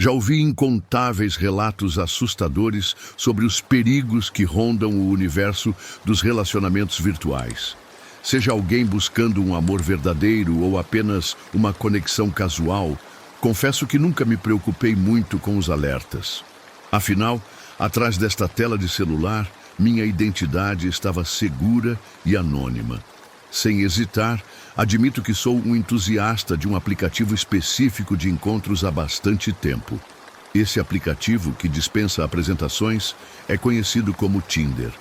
Já ouvi incontáveis relatos assustadores sobre os perigos que rondam o universo dos relacionamentos virtuais. Seja alguém buscando um amor verdadeiro ou apenas uma conexão casual, confesso que nunca me preocupei muito com os alertas. Afinal, atrás desta tela de celular, minha identidade estava segura e anônima. Sem hesitar, admito que sou um entusiasta de um aplicativo específico de encontros há bastante tempo. Esse aplicativo, que dispensa apresentações, é conhecido como Tinder.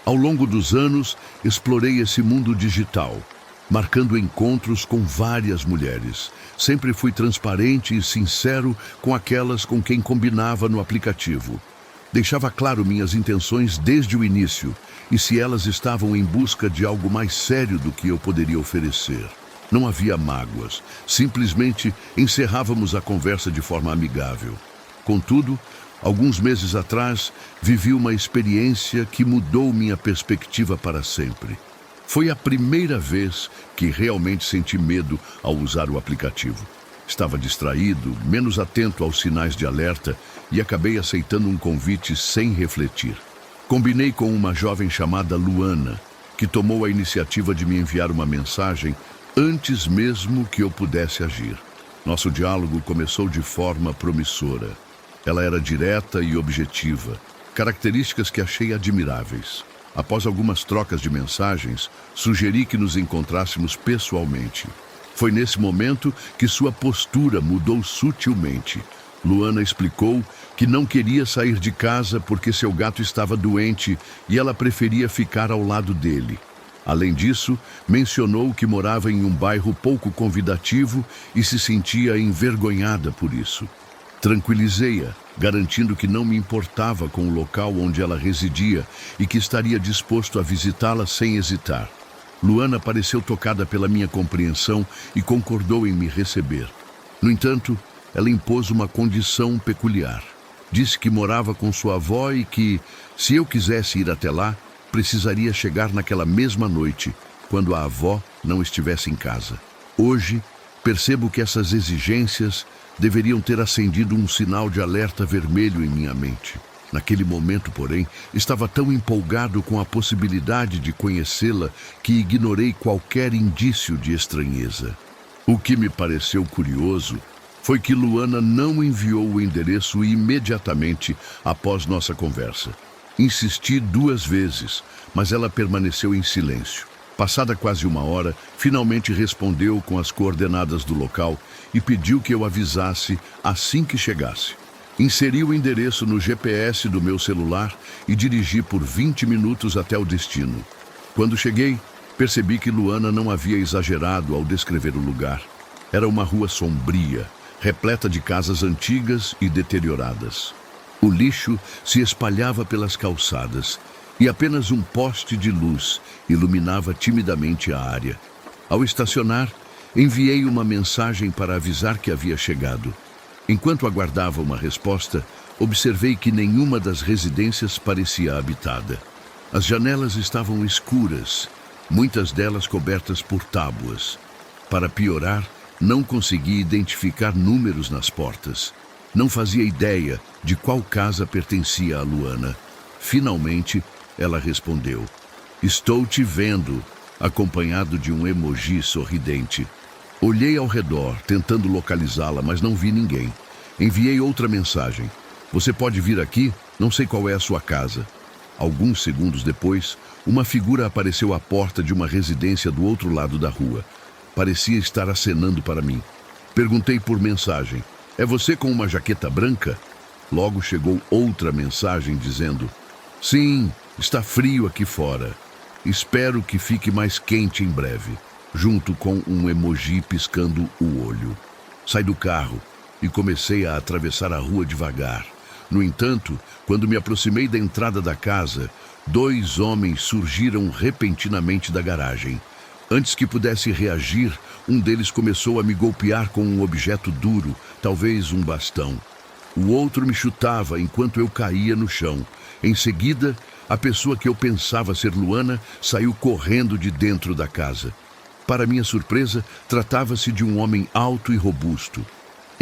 Ao longo dos anos, explorei esse mundo digital, marcando encontros com várias mulheres. Sempre fui transparente e sincero com aquelas com quem combinava no aplicativo. Deixava claro minhas intenções desde o início e se elas estavam em busca de algo mais sério do que eu poderia oferecer. Não havia mágoas, simplesmente encerrávamos a conversa de forma amigável. Contudo, alguns meses atrás, vivi uma experiência que mudou minha perspectiva para sempre. Foi a primeira vez que realmente senti medo ao usar o aplicativo. Estava distraído, menos atento aos sinais de alerta e acabei aceitando um convite sem refletir. Combinei com uma jovem chamada Luana, que tomou a iniciativa de me enviar uma mensagem antes mesmo que eu pudesse agir. Nosso diálogo começou de forma promissora. Ela era direta e objetiva, características que achei admiráveis. Após algumas trocas de mensagens, sugeri que nos encontrássemos pessoalmente. Foi nesse momento que sua postura mudou sutilmente. Luana explicou que não queria sair de casa porque seu gato estava doente e ela preferia ficar ao lado dele. Além disso, mencionou que morava em um bairro pouco convidativo e se sentia envergonhada por isso. Tranquilizei-a, garantindo que não me importava com o local onde ela residia e que estaria disposto a visitá-la sem hesitar. Luana pareceu tocada pela minha compreensão e concordou em me receber. No entanto, ela impôs uma condição peculiar. Disse que morava com sua avó e que, se eu quisesse ir até lá, precisaria chegar naquela mesma noite, quando a avó não estivesse em casa. Hoje, percebo que essas exigências deveriam ter acendido um sinal de alerta vermelho em minha mente. Naquele momento, porém, estava tão empolgado com a possibilidade de conhecê-la que ignorei qualquer indício de estranheza. O que me pareceu curioso foi que Luana não enviou o endereço imediatamente após nossa conversa. Insisti 2 vezes, mas ela permaneceu em silêncio. Passada quase 1 hora, finalmente respondeu com as coordenadas do local e pediu que eu avisasse assim que chegasse. Inseri o endereço no GPS do meu celular e dirigi por 20 minutos até o destino. Quando cheguei, percebi que Luana não havia exagerado ao descrever o lugar. Era uma rua sombria, repleta de casas antigas e deterioradas. O lixo se espalhava pelas calçadas e apenas um poste de luz iluminava timidamente a área. Ao estacionar, enviei uma mensagem para avisar que havia chegado. Enquanto aguardava uma resposta, observei que nenhuma das residências parecia habitada. As janelas estavam escuras, muitas delas cobertas por tábuas. Para piorar, não consegui identificar números nas portas. Não fazia ideia de qual casa pertencia a Luana. Finalmente, ela respondeu: "Estou te vendo", acompanhado de um emoji sorridente. Olhei ao redor, tentando localizá-la, mas não vi ninguém. Enviei outra mensagem: "Você pode vir aqui? Não sei qual é a sua casa." Alguns segundos depois, uma figura apareceu à porta de uma residência do outro lado da rua. Parecia estar acenando para mim. Perguntei por mensagem: "É você com uma jaqueta branca?" Logo chegou outra mensagem dizendo: "Sim, está frio aqui fora. Espero que fique mais quente em breve", junto com um emoji piscando o olho. Saí do carro e comecei a atravessar a rua devagar. No entanto, quando me aproximei da entrada da casa, 2 homens surgiram repentinamente da garagem. Antes que pudesse reagir, um deles começou a me golpear com um objeto duro, talvez um bastão. O outro me chutava enquanto eu caía no chão. Em seguida, a pessoa que eu pensava ser Luana saiu correndo de dentro da casa. Para minha surpresa, tratava-se de um homem alto e robusto.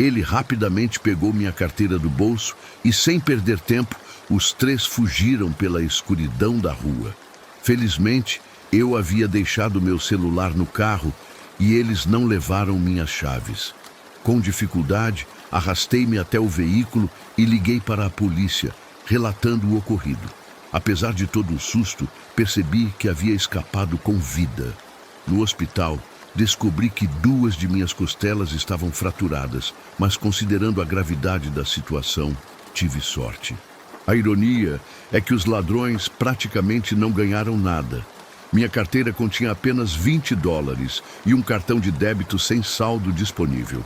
Ele rapidamente pegou minha carteira do bolso e, sem perder tempo, os três fugiram pela escuridão da rua. Felizmente, eu havia deixado meu celular no carro e eles não levaram minhas chaves. Com dificuldade, arrastei-me até o veículo e liguei para a polícia, relatando o ocorrido. Apesar de todo o susto, percebi que havia escapado com vida. No hospital, descobri que 2 de minhas costelas estavam fraturadas, mas considerando a gravidade da situação, tive sorte. A ironia é que os ladrões praticamente não ganharam nada. Minha carteira continha apenas $20 e um cartão de débito sem saldo disponível.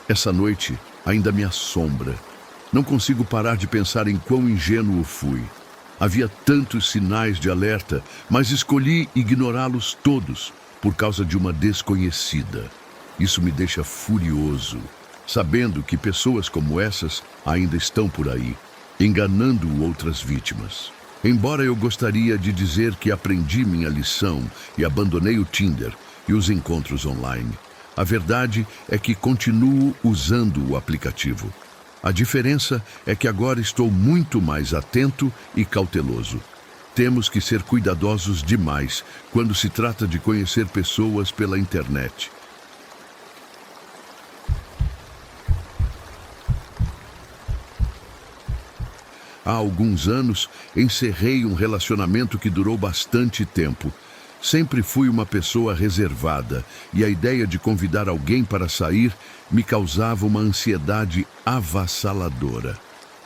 Essa noite ainda me assombra. Não consigo parar de pensar em quão ingênuo fui. Havia tantos sinais de alerta, mas escolhi ignorá-los todos por causa de uma desconhecida. Isso me deixa furioso, sabendo que pessoas como essas ainda estão por aí, enganando outras vítimas. Embora eu gostaria de dizer que aprendi minha lição e abandonei o Tinder e os encontros online, a verdade é que continuo usando o aplicativo. A diferença é que agora estou muito mais atento e cauteloso. Temos que ser cuidadosos demais quando se trata de conhecer pessoas pela internet. Há alguns anos, encerrei um relacionamento que durou bastante tempo. Sempre fui uma pessoa reservada e a ideia de convidar alguém para sair me causava uma ansiedade avassaladora.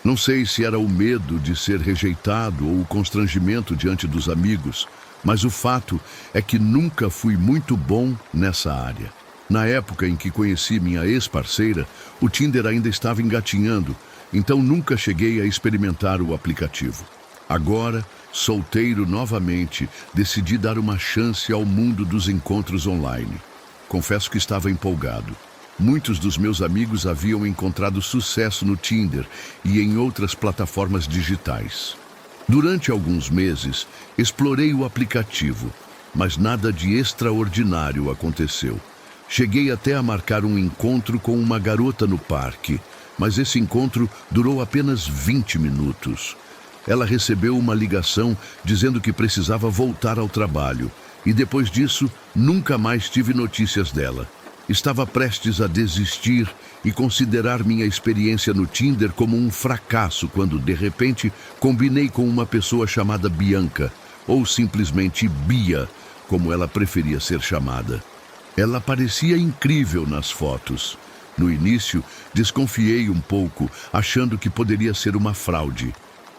Não sei se era o medo de ser rejeitado ou o constrangimento diante dos amigos, mas o fato é que nunca fui muito bom nessa área. Na época em que conheci minha ex-parceira, o Tinder ainda estava engatinhando, então nunca cheguei a experimentar o aplicativo. Agora, solteiro novamente, decidi dar uma chance ao mundo dos encontros online. Confesso que estava empolgado. Muitos dos meus amigos haviam encontrado sucesso no Tinder e em outras plataformas digitais. Durante alguns meses, explorei o aplicativo, mas nada de extraordinário aconteceu. Cheguei até a marcar um encontro com uma garota no parque, mas esse encontro durou apenas 20 minutos. Ela recebeu uma ligação dizendo que precisava voltar ao trabalho, e depois disso, nunca mais tive notícias dela. Estava prestes a desistir e considerar minha experiência no Tinder como um fracasso quando, de repente, combinei com uma pessoa chamada Bianca, ou simplesmente Bia, como ela preferia ser chamada. Ela parecia incrível nas fotos. No início, desconfiei um pouco, achando que poderia ser uma fraude.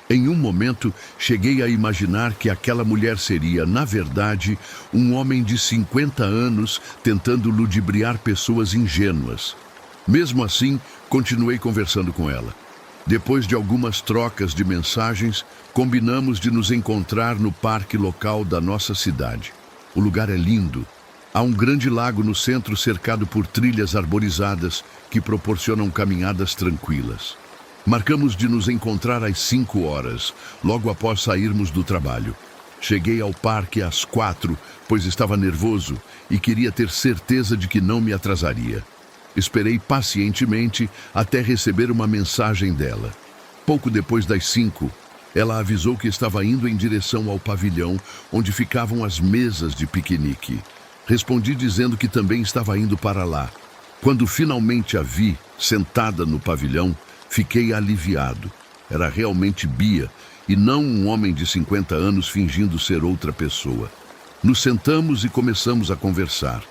Em um momento, cheguei a imaginar que aquela mulher seria, na verdade, um homem de 50 anos tentando ludibriar pessoas ingênuas. Mesmo assim, continuei conversando com ela. Depois de algumas trocas de mensagens, combinamos de nos encontrar no parque local da nossa cidade. O lugar é lindo. Há um grande lago no centro cercado por trilhas arborizadas que proporcionam caminhadas tranquilas. Marcamos de nos encontrar às 5 horas, logo após sairmos do trabalho. Cheguei ao parque às 4, pois estava nervoso e queria ter certeza de que não me atrasaria. Esperei pacientemente até receber uma mensagem dela. Pouco depois das 5, ela avisou que estava indo em direção ao pavilhão onde ficavam as mesas de piquenique. Respondi dizendo que também estava indo para lá. Quando finalmente a vi, sentada no pavilhão, fiquei aliviado. Era realmente Bia, e não um homem de 50 anos fingindo ser outra pessoa. Nos sentamos e começamos a conversar.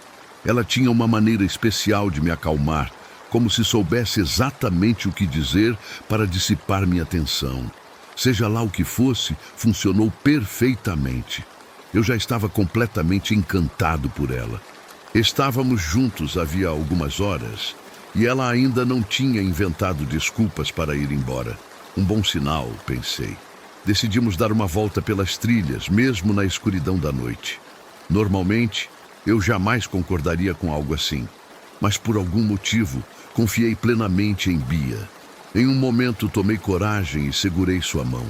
Ela tinha uma maneira especial de me acalmar, como se soubesse exatamente o que dizer para dissipar minha tensão. Seja lá o que fosse, funcionou perfeitamente. Eu já estava completamente encantado por ela. Estávamos juntos havia algumas horas, e ela ainda não tinha inventado desculpas para ir embora. Um bom sinal, pensei. Decidimos dar uma volta pelas trilhas, mesmo na escuridão da noite. Normalmente, eu jamais concordaria com algo assim, mas por algum motivo, confiei plenamente em Bia. Em um momento, tomei coragem e segurei sua mão.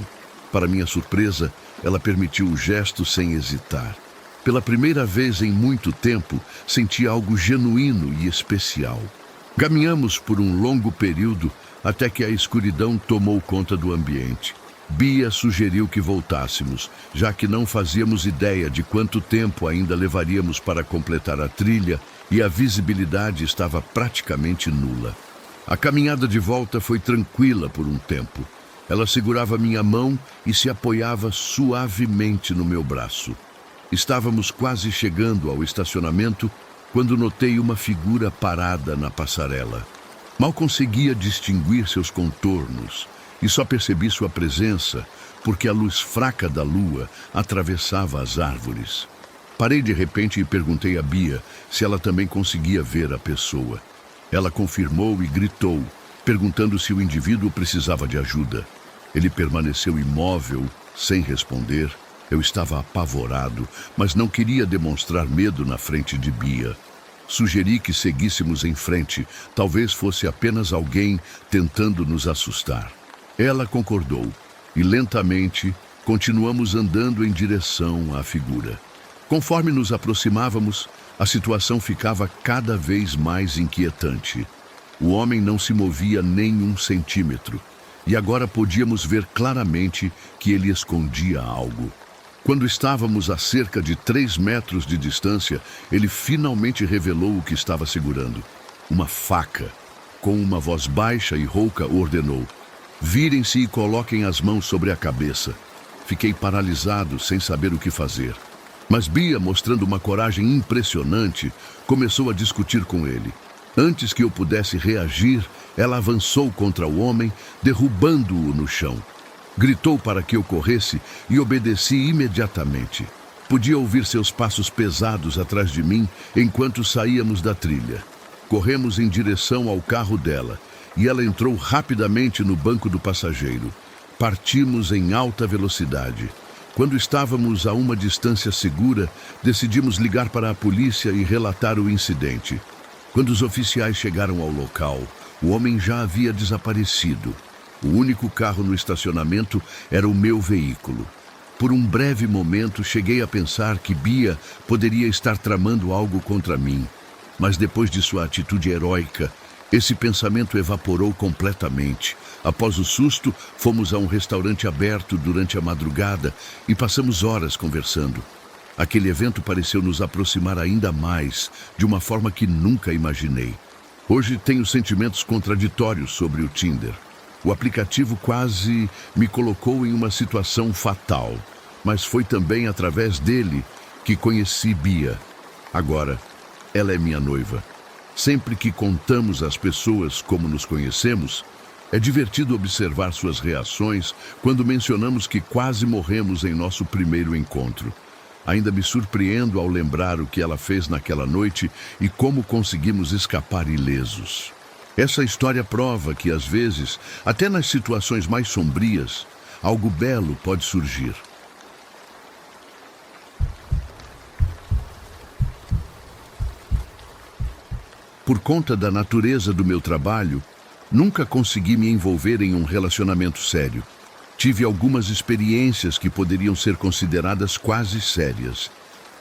Para minha surpresa, ela permitiu o gesto sem hesitar. Pela primeira vez em muito tempo, senti algo genuíno e especial. Caminhamos por um longo período até que a escuridão tomou conta do ambiente. Bia sugeriu que voltássemos, já que não fazíamos ideia de quanto tempo ainda levaríamos para completar a trilha e a visibilidade estava praticamente nula. A caminhada de volta foi tranquila por um tempo. Ela segurava minha mão e se apoiava suavemente no meu braço. Estávamos quase chegando ao estacionamento quando notei uma figura parada na passarela. Mal conseguia distinguir seus contornos e só percebi sua presença porque a luz fraca da lua atravessava as árvores. Parei de repente e perguntei a Bia se ela também conseguia ver a pessoa. Ela confirmou e gritou, perguntando se o indivíduo precisava de ajuda. Ele permaneceu imóvel, sem responder. Eu estava apavorado, mas não queria demonstrar medo na frente de Bia. Sugeri que seguíssemos em frente, talvez fosse apenas alguém tentando nos assustar. Ela concordou, e lentamente continuamos andando em direção à figura. Conforme nos aproximávamos, a situação ficava cada vez mais inquietante. O homem não se movia nem um centímetro, e agora podíamos ver claramente que ele escondia algo. Quando estávamos a cerca de 3 metros de distância, ele finalmente revelou o que estava segurando. Uma faca. Com uma voz baixa e rouca, ordenou: "Virem-se e coloquem as mãos sobre a cabeça." Fiquei paralisado, sem saber o que fazer. Mas Bia, mostrando uma coragem impressionante, começou a discutir com ele. Antes que eu pudesse reagir, ela avançou contra o homem, derrubando-o no chão. Gritou para que eu corresse e obedeci imediatamente. Podia ouvir seus passos pesados atrás de mim enquanto saíamos da trilha. Corremos em direção ao carro dela e ela entrou rapidamente no banco do passageiro. Partimos em alta velocidade. Quando estávamos a uma distância segura, decidimos ligar para a polícia e relatar o incidente. Quando os oficiais chegaram ao local, o homem já havia desaparecido. O único carro no estacionamento era o meu veículo. Por um breve momento, cheguei a pensar que Bia poderia estar tramando algo contra mim. Mas depois de sua atitude heróica, esse pensamento evaporou completamente. Após o susto, fomos a um restaurante aberto durante a madrugada e passamos horas conversando. Aquele evento pareceu nos aproximar ainda mais, de uma forma que nunca imaginei. Hoje tenho sentimentos contraditórios sobre o Tinder. O aplicativo quase me colocou em uma situação fatal, mas foi também através dele que conheci Bia. Agora, ela é minha noiva. Sempre que contamos às pessoas como nos conhecemos, é divertido observar suas reações quando mencionamos que quase morremos em nosso primeiro encontro. Ainda me surpreendo ao lembrar o que ela fez naquela noite e como conseguimos escapar ilesos. Essa história prova que, às vezes, até nas situações mais sombrias, algo belo pode surgir. Por conta da natureza do meu trabalho, nunca consegui me envolver em um relacionamento sério. Tive algumas experiências que poderiam ser consideradas quase sérias,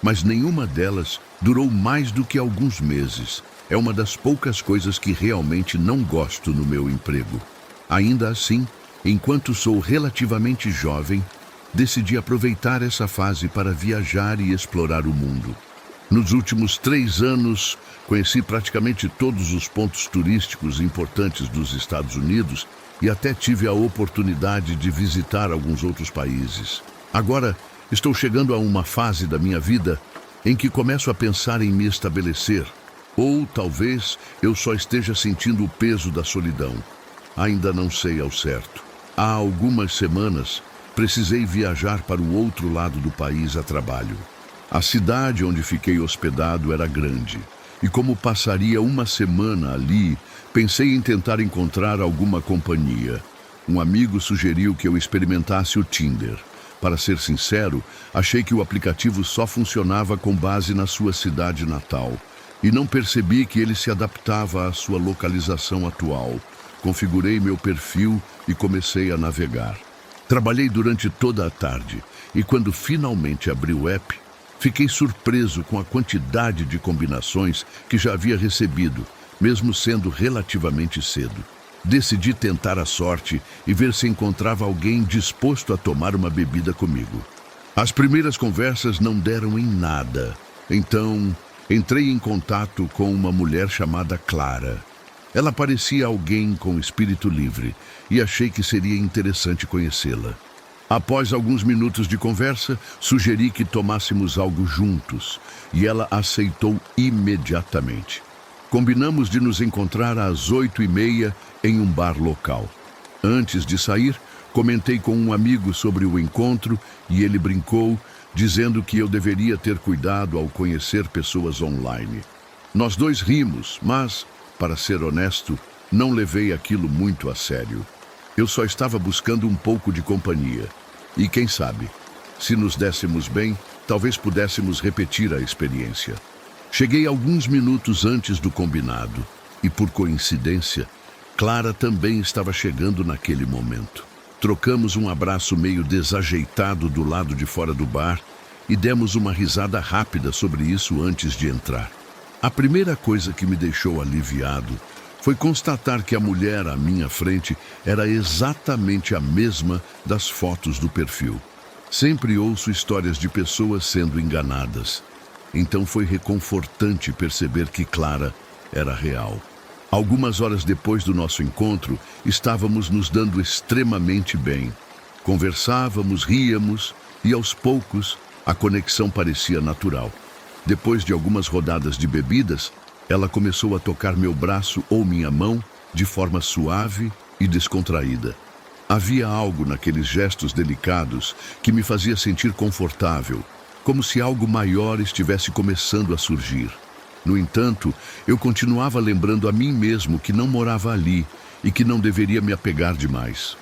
mas nenhuma delas durou mais do que alguns meses. É uma das poucas coisas que realmente não gosto no meu emprego. Ainda assim, enquanto sou relativamente jovem, decidi aproveitar essa fase para viajar e explorar o mundo. Nos últimos 3 anos, conheci praticamente todos os pontos turísticos importantes dos Estados Unidos e até tive a oportunidade de visitar alguns outros países. Agora, estou chegando a uma fase da minha vida em que começo a pensar em me estabelecer. Ou talvez eu só esteja sentindo o peso da solidão. Ainda não sei ao certo. Há algumas semanas, precisei viajar para o outro lado do país a trabalho. A cidade onde fiquei hospedado era grande, e como passaria uma semana ali, pensei em tentar encontrar alguma companhia. Um amigo sugeriu que eu experimentasse o Tinder. Para ser sincero, achei que o aplicativo só funcionava com base na sua cidade natal. E não percebi que ele se adaptava à sua localização atual. Configurei meu perfil e comecei a navegar. Trabalhei durante toda a tarde e quando finalmente abri o app, fiquei surpreso com a quantidade de combinações que já havia recebido, mesmo sendo relativamente cedo. Decidi tentar a sorte e ver se encontrava alguém disposto a tomar uma bebida comigo. As primeiras conversas não deram em nada. Então, entrei em contato com uma mulher chamada Clara. Ela parecia alguém com espírito livre e achei que seria interessante conhecê-la. Após alguns minutos de conversa, sugeri que tomássemos algo juntos e ela aceitou imediatamente. Combinamos de nos encontrar às 8h30 em um bar local. Antes de sair, comentei com um amigo sobre o encontro e ele brincou, dizendo que eu deveria ter cuidado ao conhecer pessoas online. Nós dois rimos, mas, para ser honesto, não levei aquilo muito a sério. Eu só estava buscando um pouco de companhia. E quem sabe, se nos dessemos bem, talvez pudéssemos repetir a experiência. Cheguei alguns minutos antes do combinado e, por coincidência, Clara também estava chegando naquele momento. Trocamos um abraço meio desajeitado do lado de fora do bar e demos uma risada rápida sobre isso antes de entrar. A primeira coisa que me deixou aliviado foi constatar que a mulher à minha frente era exatamente a mesma das fotos do perfil. Sempre ouço histórias de pessoas sendo enganadas. Então foi reconfortante perceber que Clara era real. Algumas horas depois do nosso encontro, estávamos nos dando extremamente bem. Conversávamos, ríamos e aos poucos a conexão parecia natural. Depois de algumas rodadas de bebidas, ela começou a tocar meu braço ou minha mão de forma suave e descontraída. Havia algo naqueles gestos delicados que me fazia sentir confortável, como se algo maior estivesse começando a surgir. No entanto, eu continuava lembrando a mim mesmo que não morava ali e que não deveria me apegar demais.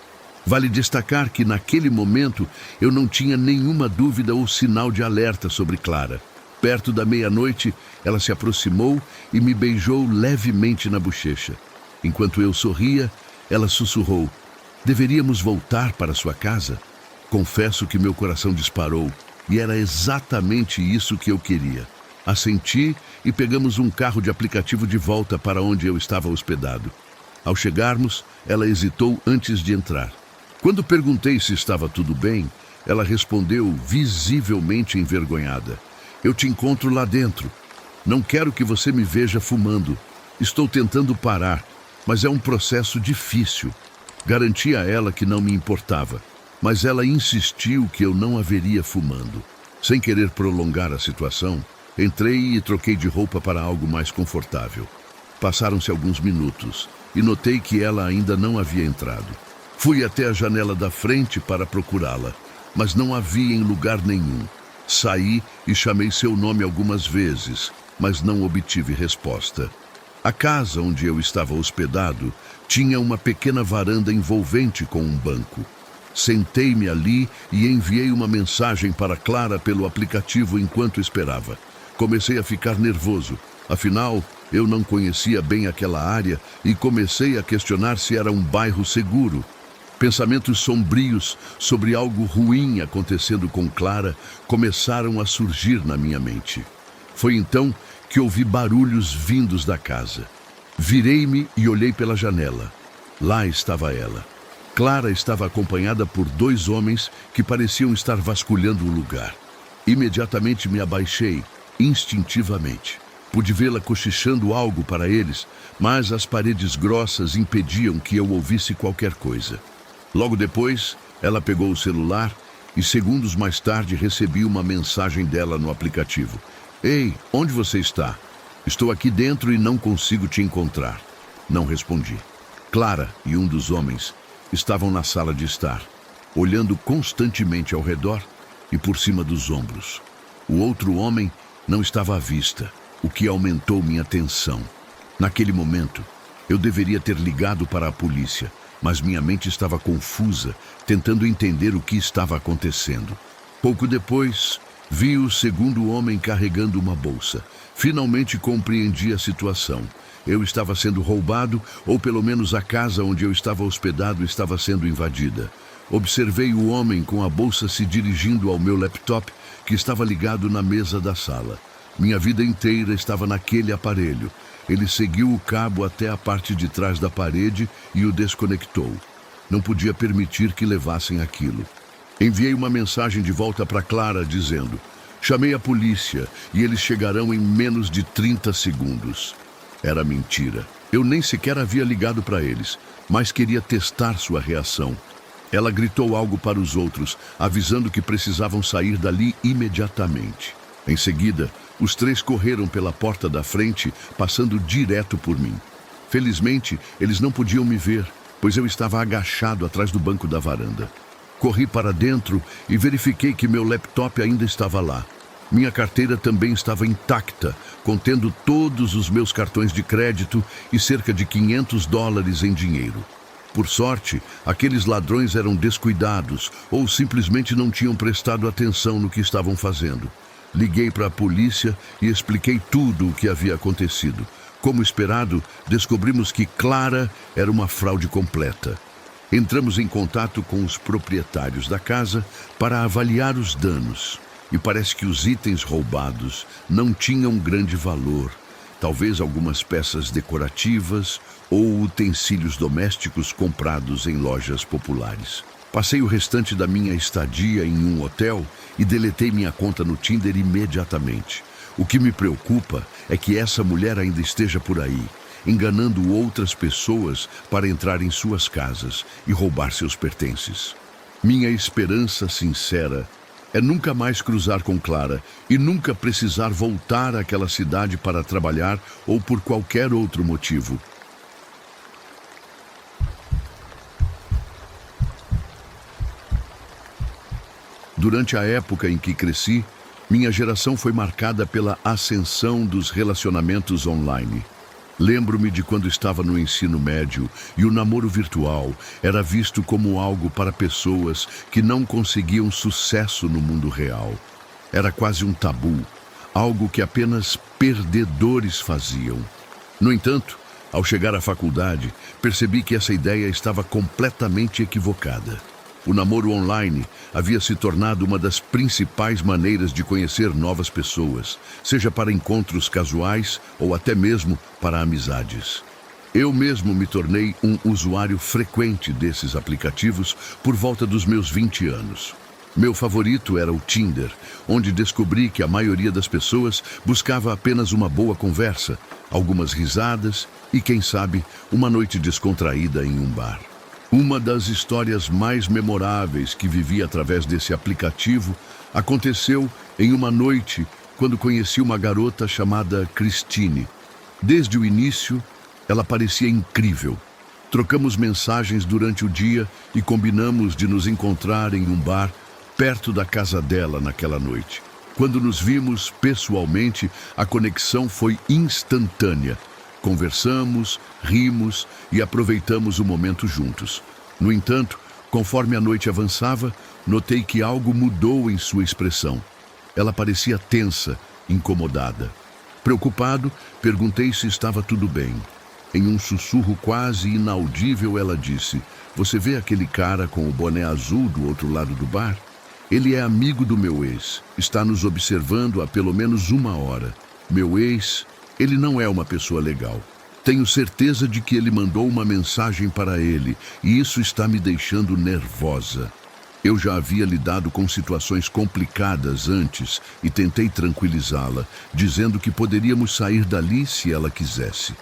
Vale destacar que naquele momento eu não tinha nenhuma dúvida ou sinal de alerta sobre Clara. Perto da meia-noite, ela se aproximou e me beijou levemente na bochecha. Enquanto eu sorria, ela sussurrou: "Deveríamos voltar para sua casa?" Confesso que meu coração disparou e era exatamente isso que eu queria. Assenti e pegamos um carro de aplicativo de volta para onde eu estava hospedado. Ao chegarmos, ela hesitou antes de entrar. Quando perguntei se estava tudo bem, ela respondeu visivelmente envergonhada: "Eu te encontro lá dentro. Não quero que você me veja fumando. Estou tentando parar, mas é um processo difícil." Garanti a ela que não me importava, mas ela insistiu que eu não a veria fumando. Sem querer prolongar a situação, entrei e troquei de roupa para algo mais confortável. Passaram-se alguns minutos e notei que ela ainda não havia entrado. Fui até a janela da frente para procurá-la, mas não a vi em lugar nenhum. Saí e chamei seu nome algumas vezes, mas não obtive resposta. A casa onde eu estava hospedado tinha uma pequena varanda envolvente com um banco. Sentei-me ali e enviei uma mensagem para Clara pelo aplicativo enquanto esperava. Comecei a ficar nervoso, afinal, eu não conhecia bem aquela área e comecei a questionar se era um bairro seguro. Pensamentos sombrios sobre algo ruim acontecendo com Clara começaram a surgir na minha mente. Foi então que ouvi barulhos vindos da casa. Virei-me e olhei pela janela. Lá estava ela. Clara estava acompanhada por 2 homens que pareciam estar vasculhando o lugar. Imediatamente me abaixei, instintivamente. Pude vê-la cochichando algo para eles, mas as paredes grossas impediam que eu ouvisse qualquer coisa. Logo depois, ela pegou o celular e segundos mais tarde recebi uma mensagem dela no aplicativo. "Ei, onde você está? Estou aqui dentro e não consigo te encontrar." Não respondi. Clara e um dos homens estavam na sala de estar, olhando constantemente ao redor e por cima dos ombros. O outro homem não estava à vista, o que aumentou minha tensão. Naquele momento, eu deveria ter ligado para a polícia, mas minha mente estava confusa, tentando entender o que estava acontecendo. Pouco depois, vi o segundo homem carregando uma bolsa. Finalmente compreendi a situação. Eu estava sendo roubado, ou pelo menos a casa onde eu estava hospedado estava sendo invadida. Observei o homem com a bolsa se dirigindo ao meu laptop, que estava ligado na mesa da sala. Minha vida inteira estava naquele aparelho. Ele seguiu o cabo até a parte de trás da parede e o desconectou. Não podia permitir que levassem aquilo. Enviei uma mensagem de volta para Clara dizendo: chamei a polícia e eles chegarão em menos de 30 segundos. Era mentira. Eu nem sequer havia ligado para eles, mas queria testar sua reação. Ela gritou algo para os outros, avisando que precisavam sair dali imediatamente. Em seguida, os três correram pela porta da frente, passando direto por mim. Felizmente, eles não podiam me ver, pois eu estava agachado atrás do banco da varanda. Corri para dentro e verifiquei que meu laptop ainda estava lá. Minha carteira também estava intacta, contendo todos os meus cartões de crédito e cerca de $500 em dinheiro. Por sorte, aqueles ladrões eram descuidados ou simplesmente não tinham prestado atenção no que estavam fazendo. Liguei para a polícia e expliquei tudo o que havia acontecido. Como esperado, descobrimos que Clara era uma fraude completa. Entramos em contato com os proprietários da casa para avaliar os danos. E parece que os itens roubados não tinham grande valor. Talvez algumas peças decorativas ou utensílios domésticos comprados em lojas populares. Passei o restante da minha estadia em um hotel e deletei minha conta no Tinder imediatamente. O que me preocupa é que essa mulher ainda esteja por aí, enganando outras pessoas para entrar em suas casas e roubar seus pertences. Minha esperança sincera é nunca mais cruzar com Clara e nunca precisar voltar àquela cidade para trabalhar ou por qualquer outro motivo. Durante a época em que cresci, minha geração foi marcada pela ascensão dos relacionamentos online. Lembro-me de quando estava no ensino médio e o namoro virtual era visto como algo para pessoas que não conseguiam sucesso no mundo real. Era quase um tabu, algo que apenas perdedores faziam. No entanto, ao chegar à faculdade, percebi que essa ideia estava completamente equivocada. O namoro online havia se tornado uma das principais maneiras de conhecer novas pessoas, seja para encontros casuais ou até mesmo para amizades. Eu mesmo me tornei um usuário frequente desses aplicativos por volta dos meus 20 anos. Meu favorito era o Tinder, onde descobri que a maioria das pessoas buscava apenas uma boa conversa, algumas risadas e, quem sabe, uma noite descontraída em um bar. Uma das histórias mais memoráveis que vivi através desse aplicativo aconteceu em uma noite quando conheci uma garota chamada Christine. Desde o início, ela parecia incrível. Trocamos mensagens durante o dia e combinamos de nos encontrar em um bar perto da casa dela naquela noite. Quando nos vimos pessoalmente, a conexão foi instantânea. Conversamos, rimos e aproveitamos o momento juntos. No entanto, conforme a noite avançava, notei que algo mudou em sua expressão. Ela parecia tensa, incomodada. Preocupado, perguntei se estava tudo bem. Em um sussurro quase inaudível, ela disse: "Você vê aquele cara com o boné azul do outro lado do bar? Ele é amigo do meu ex. Está nos observando há pelo menos 1 hora. Meu ex... ele não é uma pessoa legal. Tenho certeza de que ele mandou uma mensagem para ele e isso está me deixando nervosa." Eu já havia lidado com situações complicadas antes e tentei tranquilizá-la, dizendo que poderíamos sair dali se ela quisesse.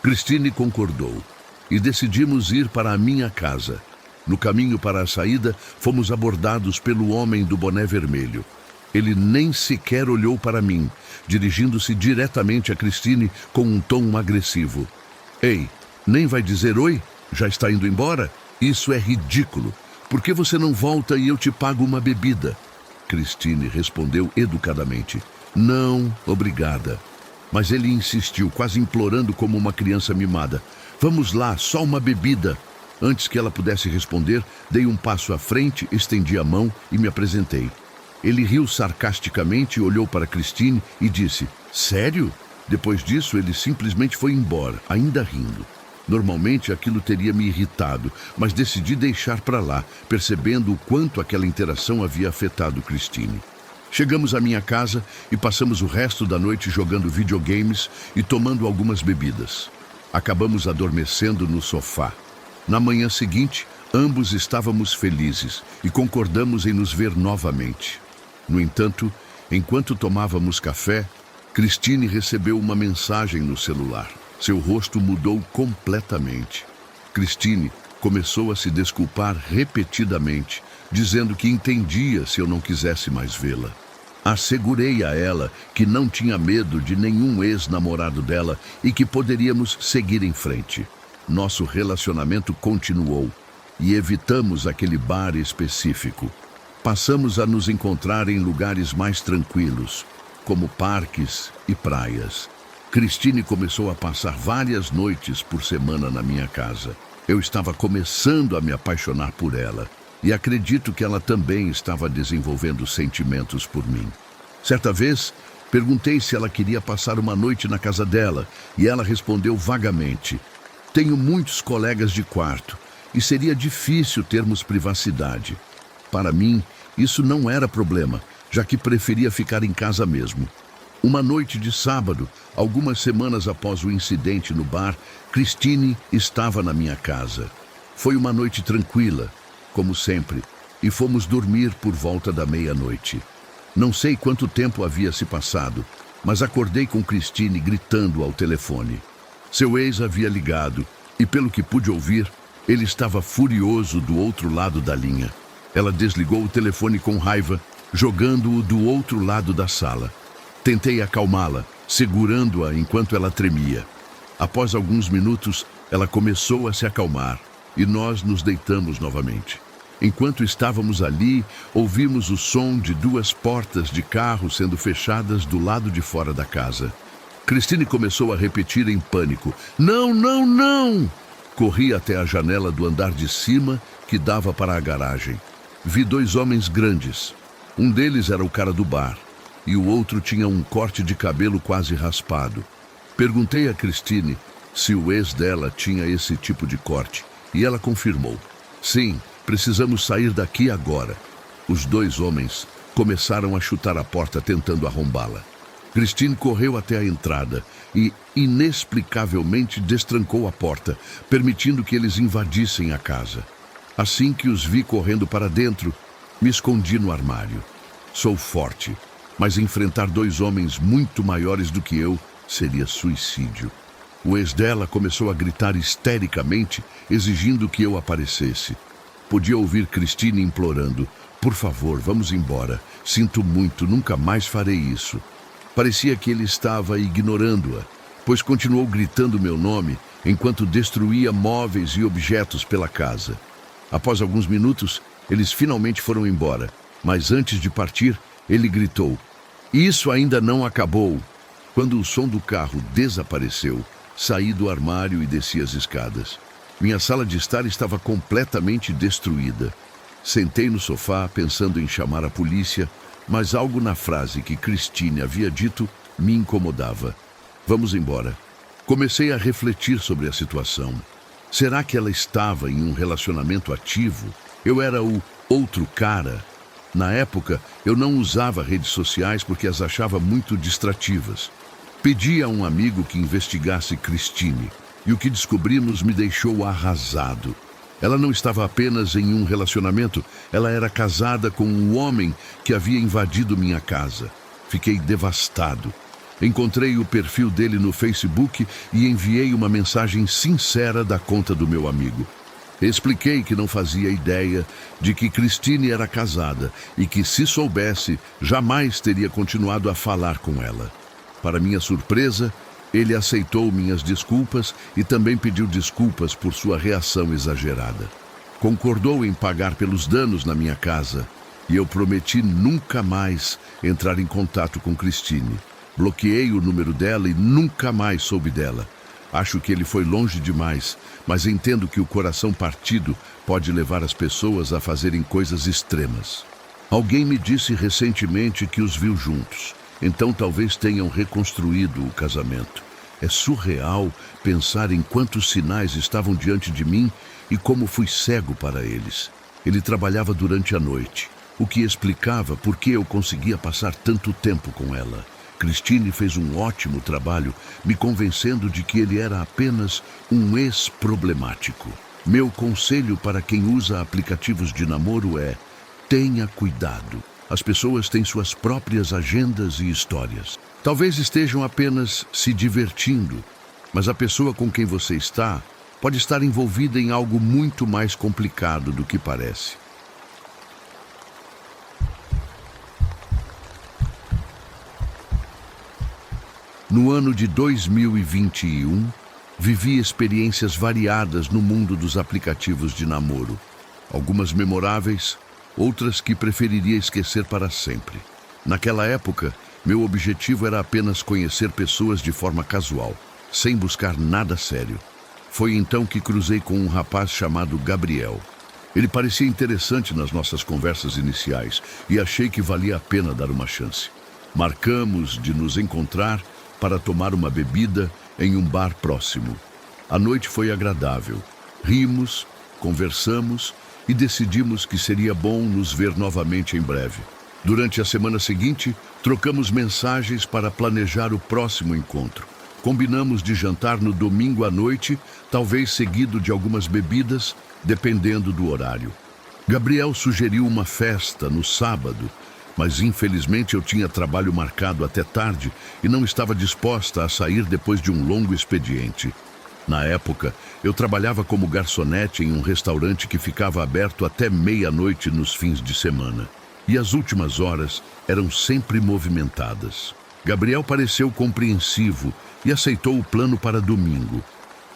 Christine concordou e decidimos ir para a minha casa. No caminho para a saída, fomos abordados pelo homem do boné vermelho. Ele nem sequer olhou para mim, dirigindo-se diretamente a Christine com um tom agressivo. "Ei, nem vai dizer oi? Já está indo embora? Isso é ridículo. Por que você não volta e eu te pago uma bebida?" Christine respondeu educadamente: "Não, obrigada." Mas ele insistiu, quase implorando como uma criança mimada: "Vamos lá, só uma bebida." Antes que ela pudesse responder, dei um passo à frente, estendi a mão e me apresentei. Ele riu sarcasticamente, olhou para Christine e disse: "Sério?" Depois disso, ele simplesmente foi embora, ainda rindo. Normalmente aquilo teria me irritado, mas decidi deixar para lá, percebendo o quanto aquela interação havia afetado Christine. Chegamos à minha casa e passamos o resto da noite jogando videogames e tomando algumas bebidas. Acabamos adormecendo no sofá. Na manhã seguinte, ambos estávamos felizes e concordamos em nos ver novamente. No entanto, enquanto tomávamos café, Christine recebeu uma mensagem no celular. Seu rosto mudou completamente. Christine começou a se desculpar repetidamente, dizendo que entendia se eu não quisesse mais vê-la. Assegurei a ela que não tinha medo de nenhum ex-namorado dela e que poderíamos seguir em frente. Nosso relacionamento continuou e evitamos aquele bar específico. Passamos a nos encontrar em lugares mais tranquilos, como parques e praias. Christine começou a passar várias noites por semana na minha casa. Eu estava começando a me apaixonar por ela e acredito que ela também estava desenvolvendo sentimentos por mim. Certa vez, perguntei se ela queria passar uma noite na casa dela e ela respondeu vagamente: "Tenho muitos colegas de quarto e seria difícil termos privacidade." Para mim, isso não era problema, já que preferia ficar em casa mesmo. Uma noite de sábado, algumas semanas após o incidente no bar, Christine estava na minha casa. Foi uma noite tranquila, como sempre, e fomos dormir por volta da meia-noite. Não sei quanto tempo havia se passado, mas acordei com Christine gritando ao telefone. Seu ex havia ligado e, pelo que pude ouvir, ele estava furioso do outro lado da linha. Ela desligou o telefone com raiva, jogando-o do outro lado da sala. Tentei acalmá-la, segurando-a enquanto ela tremia. Após alguns minutos, ela começou a se acalmar e nós nos deitamos novamente. Enquanto estávamos ali, ouvimos o som de 2 portas de carro sendo fechadas do lado de fora da casa. Christine começou a repetir em pânico: "Não, não, não!" Corri até a janela do andar de cima, que dava para a garagem. Vi 2 homens grandes. Um deles era o cara do bar e o outro tinha um corte de cabelo quase raspado. Perguntei a Christine se o ex dela tinha esse tipo de corte e ela confirmou: "Sim, precisamos sair daqui agora." Os 2 homens começaram a chutar a porta tentando arrombá-la. Christine correu até a entrada e, inexplicavelmente, destrancou a porta, permitindo que eles invadissem a casa. Assim que os vi correndo para dentro, me escondi no armário. Sou forte, mas enfrentar 2 homens muito maiores do que eu seria suicídio. O ex dela começou a gritar histericamente, exigindo que eu aparecesse. Podia ouvir Christine implorando: "Por favor, vamos embora. Sinto muito, nunca mais farei isso." Parecia que ele estava ignorando-a, pois continuou gritando meu nome enquanto destruía móveis e objetos pela casa. Após alguns minutos, eles finalmente foram embora, mas antes de partir, ele gritou: "Isso ainda não acabou." Quando o som do carro desapareceu, saí do armário e desci as escadas. Minha sala de estar estava completamente destruída. Sentei no sofá pensando em chamar a polícia, mas algo na frase que Christine havia dito me incomodava. "Vamos embora." Comecei a refletir sobre a situação. Será que ela estava em um relacionamento ativo? Eu era o outro cara? Na época, eu não usava redes sociais porque as achava muito distrativas. Pedi a um amigo que investigasse Christine, e o que descobrimos me deixou arrasado. Ela não estava apenas em um relacionamento, ela era casada com um homem que havia invadido minha casa. Fiquei devastado. Encontrei o perfil dele no Facebook e enviei uma mensagem sincera da conta do meu amigo. Expliquei que não fazia ideia de que Christine era casada e que, se soubesse, jamais teria continuado a falar com ela. Para minha surpresa, ele aceitou minhas desculpas e também pediu desculpas por sua reação exagerada. Concordou em pagar pelos danos na minha casa e eu prometi nunca mais entrar em contato com Christine. Bloqueei o número dela e nunca mais soube dela. Acho que ele foi longe demais, mas entendo que o coração partido pode levar as pessoas a fazerem coisas extremas. Alguém me disse recentemente que os viu juntos. Então talvez tenham reconstruído o casamento. É surreal pensar em quantos sinais estavam diante de mim e como fui cego para eles. Ele trabalhava durante a noite. o que explicava por que eu conseguia passar tanto tempo com ela. Christine fez um ótimo trabalho, me convencendo de que ele era apenas um ex-problemático. Meu conselho para quem usa aplicativos de namoro é: tenha cuidado. As pessoas têm suas próprias agendas e histórias. Talvez estejam apenas se divertindo, mas a pessoa com quem você está pode estar envolvida em algo muito mais complicado do que parece. No ano de 2021, vivi experiências variadas no mundo dos aplicativos de namoro. Algumas memoráveis, outras que preferiria esquecer para sempre. Naquela época, meu objetivo era apenas conhecer pessoas de forma casual, sem buscar nada sério. Foi então que cruzei com um rapaz chamado Gabriel. Ele parecia interessante nas nossas conversas iniciais e achei que valia a pena dar uma chance. Marcamos de nos encontrar para tomar uma bebida em um bar próximo. A noite foi agradável. Rimos, conversamos e decidimos que seria bom nos ver novamente em breve. Durante a semana seguinte, trocamos mensagens para planejar o próximo encontro. Combinamos de jantar no domingo à noite, talvez seguido de algumas bebidas, dependendo do horário. Gabriel sugeriu uma festa no sábado, mas infelizmente eu tinha trabalho marcado até tarde e não estava disposta a sair depois de um longo expediente. Na época, eu trabalhava como garçonete em um restaurante que ficava aberto até meia-noite nos fins de semana. E as últimas horas eram sempre movimentadas. Gabriel pareceu compreensivo e aceitou o plano para domingo.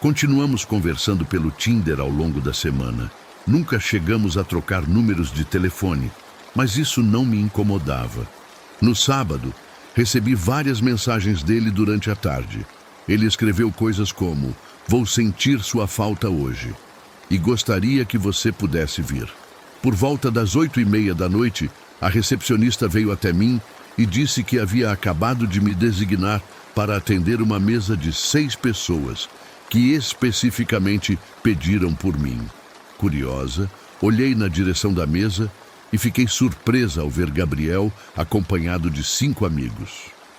Continuamos conversando pelo Tinder ao longo da semana. Nunca chegamos a trocar números de telefone, mas isso não me incomodava. No sábado, recebi várias mensagens dele durante a tarde. Ele escreveu coisas como: "Vou sentir sua falta hoje e gostaria que você pudesse vir." Por volta das 8h30 da noite, a recepcionista veio até mim e disse que havia acabado de me designar para atender uma mesa de 6 pessoas que especificamente pediram por mim. Curiosa, olhei na direção da mesa e fiquei surpresa ao ver Gabriel acompanhado de 5 amigos.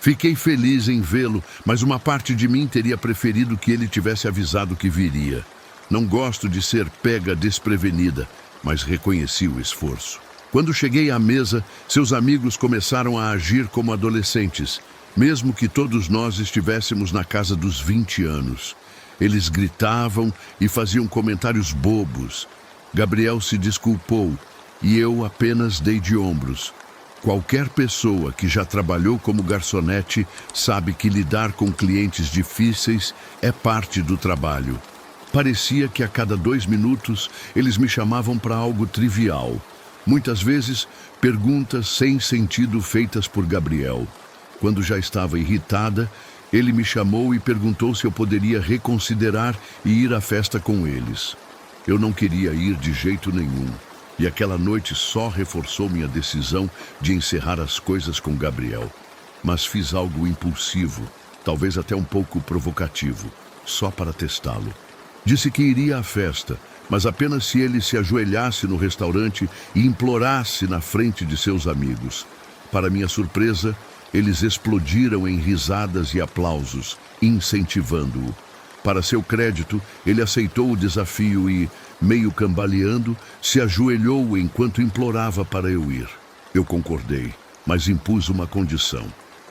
Fiquei feliz em vê-lo, mas uma parte de mim teria preferido que ele tivesse avisado que viria. Não gosto de ser pega desprevenida, mas reconheci o esforço. Quando cheguei à mesa, seus amigos começaram a agir como adolescentes, mesmo que todos nós estivéssemos na casa dos 20 anos. Eles gritavam e faziam comentários bobos. Gabriel se desculpou e eu apenas dei de ombros. Qualquer pessoa que já trabalhou como garçonete sabe que lidar com clientes difíceis é parte do trabalho. Parecia que a cada 2 minutos eles me chamavam para algo trivial. Muitas vezes, perguntas sem sentido feitas por Gabriel. Quando já estava irritada, ele me chamou e perguntou se eu poderia reconsiderar e ir à festa com eles. Eu não queria ir de jeito nenhum. E aquela noite só reforçou minha decisão de encerrar as coisas com Gabriel. Mas fiz algo impulsivo, talvez até um pouco provocativo, só para testá-lo. Disse que iria à festa, mas apenas se ele se ajoelhasse no restaurante e implorasse na frente de seus amigos. Para minha surpresa, eles explodiram em risadas e aplausos, incentivando-o. Para seu crédito, ele aceitou o desafio e, meio cambaleando, se ajoelhou enquanto implorava para eu ir. Eu concordei, mas impus uma condição.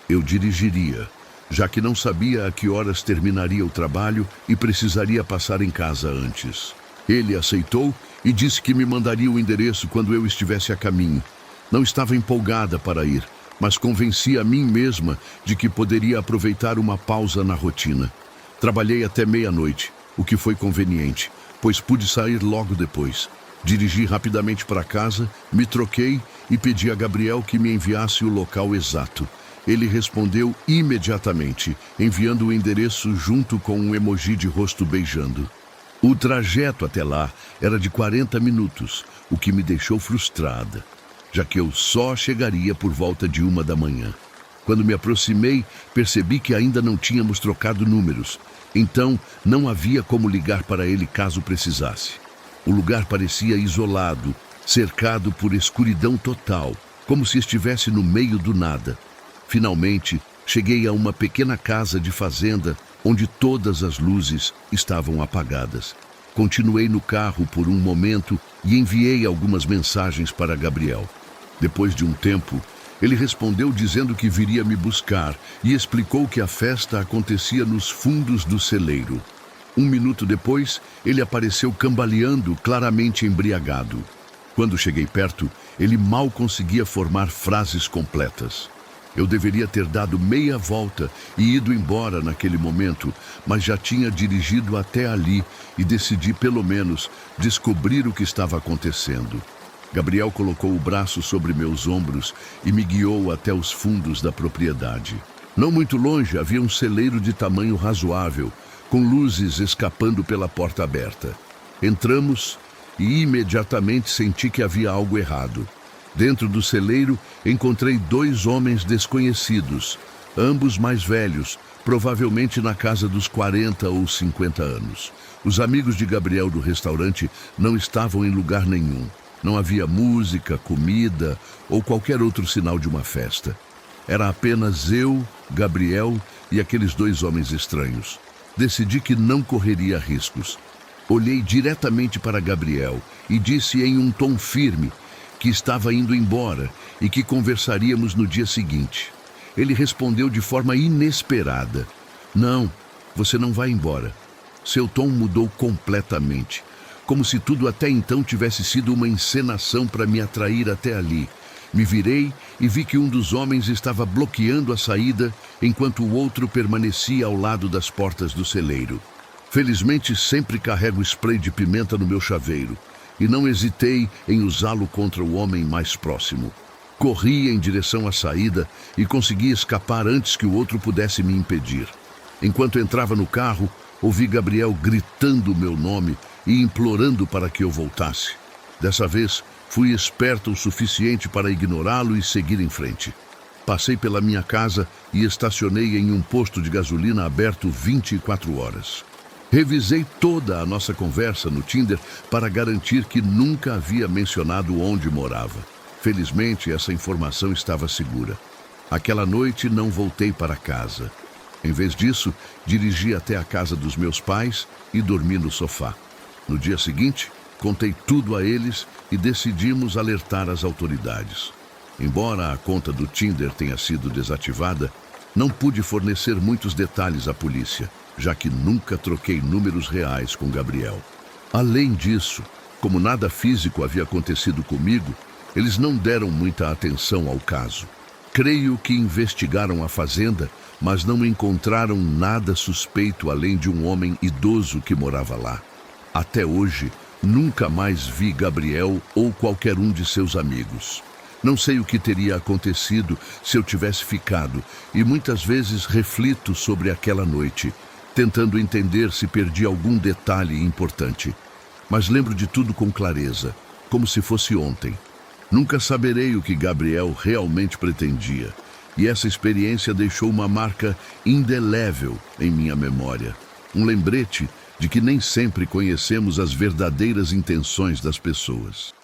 Eu dirigiria, já que não sabia a que horas terminaria o trabalho e precisaria passar em casa antes. Ele aceitou e disse que me mandaria o endereço quando eu estivesse a caminho. Não estava empolgada para ir, mas convenci a mim mesma de que poderia aproveitar uma pausa na rotina. Trabalhei até meia-noite, o que foi conveniente, pois pude sair logo depois. Dirigi rapidamente para casa, me troquei e pedi a Gabriel que me enviasse o local exato. Ele respondeu imediatamente, enviando o endereço junto com um emoji de rosto beijando. O trajeto até lá era de 40 minutos, o que me deixou frustrada, já que eu só chegaria por volta de 1 da manhã. Quando me aproximei, percebi que ainda não tínhamos trocado números, então não havia como ligar para ele caso precisasse. O lugar parecia isolado, cercado por escuridão total, como se estivesse no meio do nada. Finalmente, cheguei a uma pequena casa de fazenda onde todas as luzes estavam apagadas. Continuei no carro por um momento e enviei algumas mensagens para Gabriel. Depois de um tempo, ele respondeu dizendo que viria me buscar e explicou que a festa acontecia nos fundos do celeiro. Um minuto depois, ele apareceu cambaleando, claramente embriagado. Quando cheguei perto, ele mal conseguia formar frases completas. Eu deveria ter dado meia volta e ido embora naquele momento, mas já tinha dirigido até ali e decidi, pelo menos, descobrir o que estava acontecendo. Gabriel colocou o braço sobre meus ombros e me guiou até os fundos da propriedade. Não muito longe havia um celeiro de tamanho razoável, com luzes escapando pela porta aberta. Entramos e imediatamente senti que havia algo errado. Dentro do celeiro, encontrei 2 homens desconhecidos, ambos mais velhos, provavelmente na casa dos 40 ou 50 anos. Os amigos de Gabriel do restaurante não estavam em lugar nenhum. Não havia música, comida ou qualquer outro sinal de uma festa. Era apenas eu, Gabriel e aqueles 2 homens estranhos. Decidi que não correria riscos. Olhei diretamente para Gabriel e disse em um tom firme que estava indo embora e que conversaríamos no dia seguinte. Ele respondeu de forma inesperada: "Não, você não vai embora." Seu tom mudou completamente, como se tudo até então tivesse sido uma encenação para me atrair até ali. Me virei e vi que um dos homens estava bloqueando a saída, enquanto o outro permanecia ao lado das portas do celeiro. Felizmente, sempre carrego spray de pimenta no meu chaveiro, e não hesitei em usá-lo contra o homem mais próximo. Corri em direção à saída e consegui escapar antes que o outro pudesse me impedir. Enquanto entrava no carro, ouvi Gabriel gritando o meu nome e implorando para que eu voltasse. Dessa vez, fui esperto o suficiente para ignorá-lo e seguir em frente. Passei pela minha casa e estacionei em um posto de gasolina aberto 24 horas. Revisei toda a nossa conversa no Tinder para garantir que nunca havia mencionado onde morava. Felizmente, essa informação estava segura. Aquela noite não voltei para casa. Em vez disso, dirigi até a casa dos meus pais e dormi no sofá. No dia seguinte, contei tudo a eles e decidimos alertar as autoridades. Embora a conta do Tinder tenha sido desativada, não pude fornecer muitos detalhes à polícia, já que nunca troquei números reais com Gabriel. Além disso, como nada físico havia acontecido comigo, eles não deram muita atenção ao caso. Creio que investigaram a fazenda, mas não encontraram nada suspeito além de um homem idoso que morava lá. Até hoje, nunca mais vi Gabriel ou qualquer um de seus amigos. Não sei o que teria acontecido se eu tivesse ficado, e muitas vezes reflito sobre aquela noite, tentando entender se perdi algum detalhe importante. Mas lembro de tudo com clareza, como se fosse ontem. Nunca saberei o que Gabriel realmente pretendia, e essa experiência deixou uma marca indelével em minha memória. Um lembrete de que nem sempre conhecemos as verdadeiras intenções das pessoas.